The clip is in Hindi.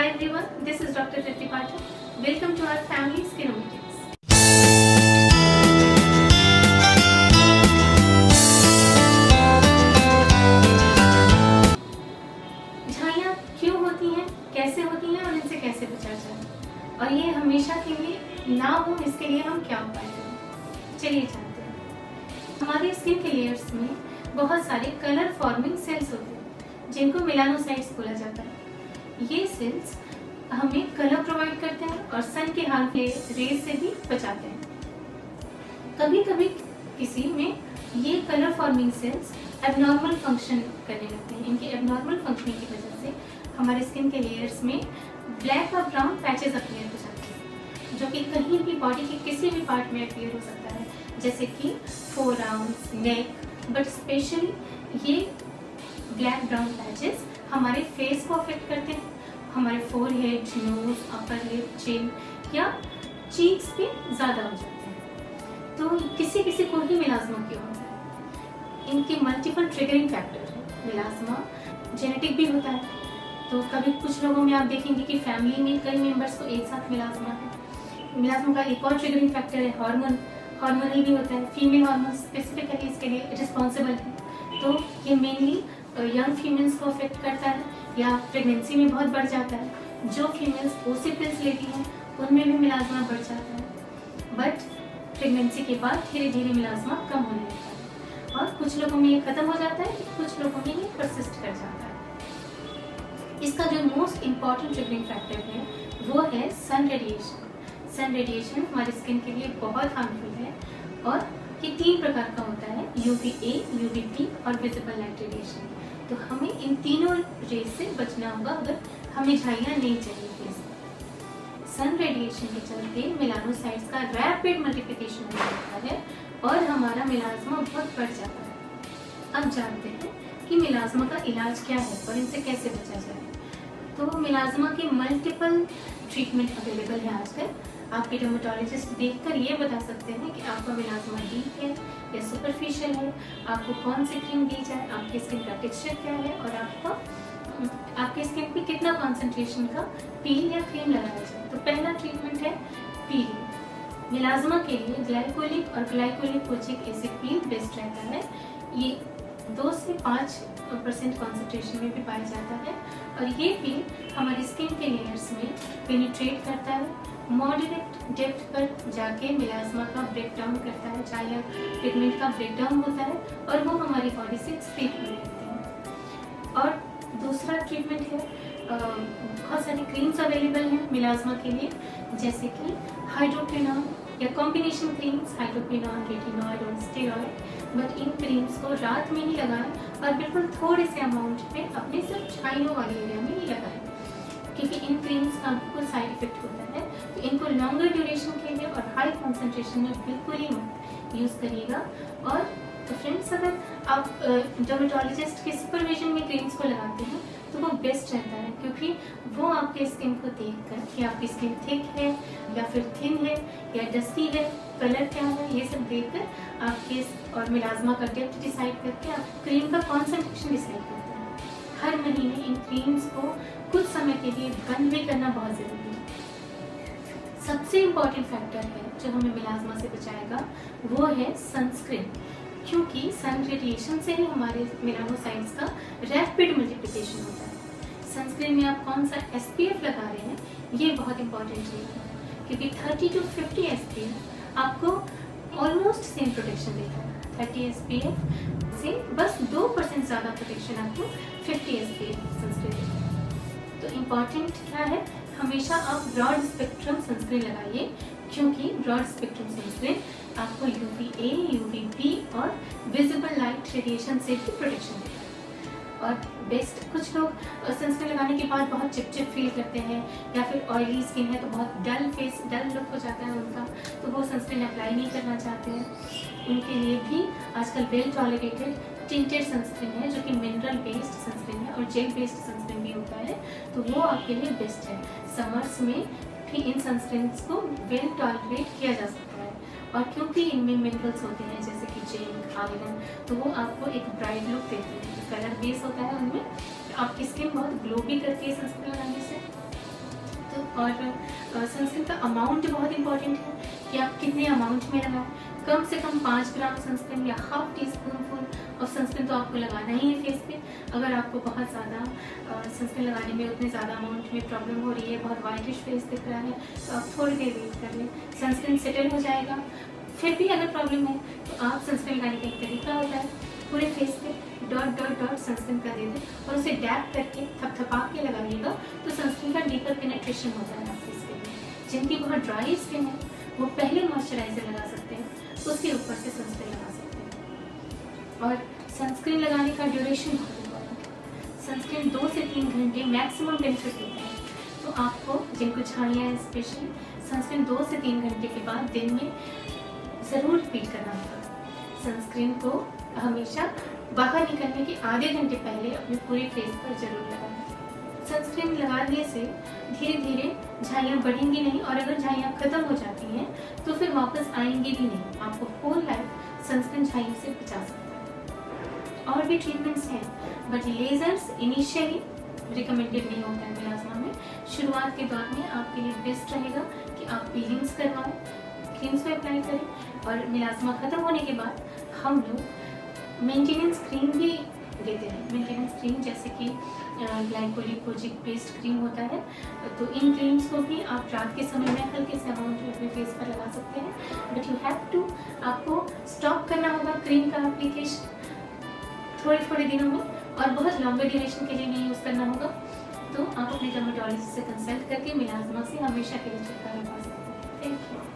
Hi everyone, this is Dr. Ritti Pathak. Welcome to our family Skinomatics. झाइयाँ क्यों होती हैं, कैसे होती हैं और इनसे कैसे बचा जाए और ये हमेशा के लिए ना हो इसके लिए हम क्या उपाय करें, चलिए जानते हैं। हमारे स्किन के लेयर्स में बहुत सारे कलर फॉर्मिंग सेल्स होते हैं जिनको मेलानोसाइट्स बोला जाता है। ये सेल्स हमें कलर प्रोवाइड करते हैं और सन के हार्मफुल रेज से भी बचाते हैं। कभी कभी किसी में ये colour forming sales abnormal function करने लगते हैं। इनके एबनॉर्मल फंक्शनिंग की वजह से हमारे स्किन के लेयर्स में ब्लैक और ब्राउन पैचेस अपीयर हो जाते हैं, जो कि कहीं भी बॉडी के किसी भी पार्ट में अपीयर हो सकता है, जैसे कि four arms, neck, but specially ये ब्लैक ब्राउन पैचेस हमारे फेस को अफेक्ट करते हैं। हमारे फोरहेड, नोज, अपर लिप, चिन या चीक्स पे ज़्यादा हो जाते हैं। तो किसी किसी को ही मेलाज़्मा क्यों होता है? इनके मल्टीपल ट्रिगरिंग फैक्टर है। मेलाज़्मा जेनेटिक भी होता है, तो कभी कुछ लोगों में आप देखेंगे कि फैमिली में कई मेंबर्स को एक साथ मेलाज़्मा है। मेलाज़्मा का एक और ट्रिगरिंग फैक्टर है हार्मोनल भी होता है। फीमेल हार्मोन स्पेसिफिकली इसके लिए रिस्पॉन्सिबल है। तो ये मेनली यंग फीमेल्स को अफेक्ट करता है या प्रेगनेंसी में बहुत बढ़ जाता है। जो फीमेल्स ओसी पिल्स लेती हैं उनमें भी मेलाज़्मा बढ़ जाता है, बट प्रेगनेंसी के बाद धीरे धीरे मेलाज़्मा कम होने लगता है और कुछ लोगों में ये खत्म हो जाता है, कुछ लोगों में ये परसिस्ट कर जाता है। इसका जो मोस्ट इम्पॉर्टेंट ट्रिगरिंग फैक्टर है वो है सन रेडिएशन। सन रेडिएशन हमारी स्किन के लिए बहुत हार्मफुल है और ये 3 प्रकार का होता है, UVA, UVB और विजिबल लाइट रेडिएशन। तो हमें इन तीनों रेज से बचना होगा अगर हमें झाइयाँ नहीं चाहिए फेस पर। सन रेडिएशन के चलते मेलानोसाइट्स का रैपिड मल्टीप्लिकेशन हो जाता है और हमारा मेलाज़्मा बहुत बढ़ जाता है। अब जानते हैं कि मेलाज़्मा का इलाज क्या है और इनसे कैसे बचा जाए। तो मेलाज़्मा के मल्टीपल ट्रीटमेंट अवेलेबल है आजकल। आपके डर्मेटोलॉजिस्ट देखकर ये बता सकते हैं कि आपका मेलाज़्मा डीप है या सुपरफिशियल है, आपको कौन सी क्रीम दी जाए, आपकी स्किन का टेक्सचर क्या है और आपके स्किन पे कितना कॉन्सेंट्रेशन का पील या क्रीम लगाया जाए। तो पहला ट्रीटमेंट है पीलिंग। मेलाज़्मा के लिए ग्लाइकोलिक और ग्लाइकोलिक कोचिक एसिड पील बेस्ट रहता है। ये 2 से 5% कॉन्सेंट्रेशन में भी पाया जाता है और ये पील हमारी स्किन के लेयर्स में पेनिट्रेट करता है, मॉडरेट डेप्थ पर जाके मेलाज़्मा का ब्रेक डाउन करता है, चाहे पिगमेंट का ब्रेक डाउन होता है और वो हमारी बॉडी से एक्सक्रीट होने लगते हैं। और दूसरा ट्रीटमेंट है, बहुत सारी क्रीम्स अवेलेबल हैं मेलाज़्मा के लिए, जैसे कि हाइड्रोक्विनोन या कॉम्बिनेशन क्रीम्स, हाइड्रोक्विनोन, रेटिनॉइड और स्टेरॉइड। बट इन क्रीम्स को रात में ही लगाएं और बिल्कुल थोड़े से अमाउंट में अपने सिर्फ झाइयों वाले एरिया में ही लगाएं, क्योंकि इन क्रीम्स का कोई साइड इफेक्ट होता है। तो इनको लॉन्गर ड्यूरेशन के लिए और हाई कॉन्सेंट्रेशन में बिल्कुल ही मत यूज़ करिएगा। और तो फ्रेंड्स, अगर आप डर्मेटोलॉजिस्ट के सुपरविजन में क्रीम्स को लगाते हैं तो वो बेस्ट रहता है, क्योंकि वो आपके स्किन को देखकर कि आपकी स्किन थिक है या फिर थिन है या डस्टी है, कलर क्या है, ये सब देखकर आपके और मेलाज़्मा का डेप्थ डिसाइड करके आप क्रीम का कॉन्सेंट्रेशन डिसाइड करते हैं। हर महीने इन क्रीम्स को कुछ समय के लिए बंद भी करना बहुत ज़रूरी है। सबसे इम्पॉर्टेंट फैक्टर है जो हमें मेलाज़्मा से बचाएगा वो है सनस्क्रीन, क्योंकि सन रेडिएशन से ही हमारे मेलानोसाइट्स का रैपिड मल्टीप्लिकेशन होता है। सनस्क्रीन में आप कौन सा SPF लगा रहे हैं ये बहुत इंपॉर्टेंट है, क्योंकि 30 to 50 SPF आपको ऑलमोस्ट सेम प्रोटेक्शन देता है। 30 SPF से बस 2% ज़्यादा प्रोटेक्शन आपको 50 SPF सनस्क्रीन देता है। तो इम्पॉर्टेंट क्या है, हमेशा आप ब्रॉड स्पेक्ट्रम सनस्क्रीन लगाइए, क्योंकि ब्रॉड स्पेक्ट्रम सनस्क्रीन आपको UVA, UVB और विजिबल लाइट रेडिएशन से भी प्रोटेक्शन देता है। और बेस्ट, कुछ लोग सनस्क्रीन लगाने के बाद बहुत चिपचिप फील करते हैं या फिर ऑयली स्किन है तो बहुत डल लुक हो जाता है उनका, तो वो सनस्क्रीन अप्लाई नहीं करना चाहते हैं। उनके लिए भी आजकल वेल टॉलरेटेड टिंटेड सनस्क्रीन है, जो कि मिनरल बेस्ड सनस्क्रीन है और जेल बेस्ड सनस्क्रीन भी होता है, तो वो आपके लिए बेस्ट है। समर्स में भी इन सनस्क्रीन्स को वेल टॉलरेट किया जा सकता है और क्योंकि इनमें मिनरल्स होते हैं जैसे कि जिंक, आयरन, तो वो आपको एक ब्राइट लुक देते हैं। कलर बेस होता है उनमें, आपकी स्किन बहुत ग्लो भी करती है सनस्क्रीन लगाने से। और सनस्क्रीन का अमाउंट बहुत इंपॉर्टेंट है कि आप कितने अमाउंट में लगाएं। कम से कम 5 ग्राम सनस्क्रीन या half tea spoon of sunscreen तो आपको लगाना ही है फेस पे। अगर आपको बहुत ज़्यादा सनस्क्रीन लगाने में उतने ज़्यादा अमाउंट में प्रॉब्लम हो रही है, बहुत वाइटिश फेस दिख रहा है, तो आप थोड़ी देर वेट कर लें, सनस्क्रीन सेटल हो जाएगा। फिर भी अगर प्रॉब्लम है तो आप सनस्क्रीन लगाने का एक तरीका होता है, पूरे फेस पे डॉट डॉट डॉट सनस्क्रीन का दे दें और उसे डैप करके थपथपा के लगाइएगा, तो सनस्क्रीन का डीपर पेनिट्रेशन होता है आपके स्किन में। जिनकी बहुत ड्राई स्किन है वो पहले मॉइस्चराइजर लगा सकते हैं, उसके ऊपर से सनस्क्रीन लगा सकते हैं। और सनस्क्रीन लगाने का ड्यूरेशन बहुत इंपॉर्टेंट है। सनस्क्रीन 2 से 3 घंटे मैक्सिमम बेनिफिट देता है, तो आपको जिनको छाइयाँ है स्पेशली, सनस्क्रीन 2 से 3 घंटे के बाद दिन में ज़रूर रिपीट करना होगा। सनस्क्रीन को हमेशा बाहर निकलने के आधे घंटे पहले अपने पूरे फेस पर जरूर लगाएं। सनस्क्रीन लगाने से धीरे धीरे झाइयाँ बढ़ेंगी नहीं, और अगर झाइयाँ खत्म हो जाती हैं तो फिर वापस आएंगी भी नहीं। आपको होल लाइफ सनस्क्रीन झाइयों से बचा सकता है। और भी ट्रीटमेंट्स हैं, बट लेजर्स इनिशियली रिकमेंडेड नहीं होता है मिलाज़मा में। शुरुआत के दौर में आपके लिए बेस्ट रहेगा कि आप पीलिंग्स करवाएं, क्रीम्स को अप्लाई करें, और मिलाज़मा खत्म होने के बाद हम लोग मेंटेनेंस क्रीम भी देते हैं। मेंटेनेंस क्रीम जैसे कि ग्लाइकोलिकोजिक पेस्ट क्रीम होता है, तो इन क्रीम्स को भी आप रात के समय में हल्के से अमाउंट में अपने फेस पर लगा सकते हैं। बट यू हैव टू, आपको स्टॉप करना होगा क्रीम का एप्लीकेशन थोड़े थोड़े दिनों में, और बहुत लंबे ड्यूरेशन के लिए नहीं यूज़ करना होगा। तो आप अपने डर्मेटोलॉजिस्ट से कंसल्ट करके मिलाज़मा से हमेशा के लिए छुटकारा पा सकते हैं। Thank you.